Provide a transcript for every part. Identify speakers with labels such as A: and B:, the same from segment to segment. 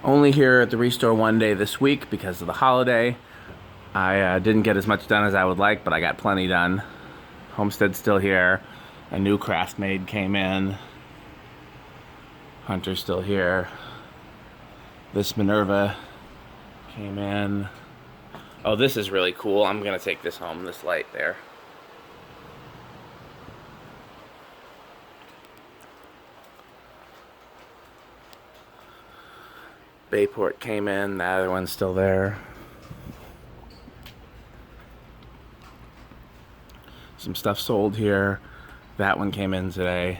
A: Only here at the Restore one day this week because of the holiday. I didn't get as much done as I would like, but I got plenty done. Homestead's still here. A new craftmaid came in. Hunter's still here. This Minerva came in. Oh, this is really cool. I'm gonna take this home, this light there. Bayport came in, the other one's still there. Some stuff sold here. That one came in today.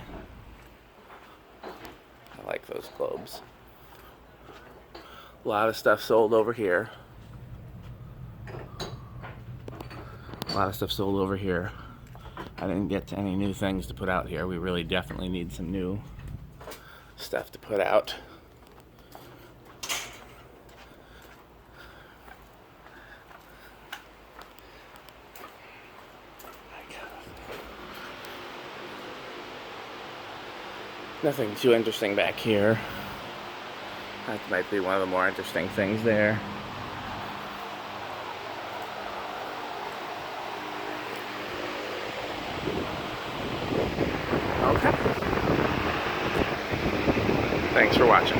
A: I like those globes. A lot of stuff sold over here. A lot of stuff sold over here. I didn't get to any new things to put out here. We really definitely need some new stuff to put out. Nothing too interesting back here. That might be one of the more interesting things there. Okay. Thanks for watching.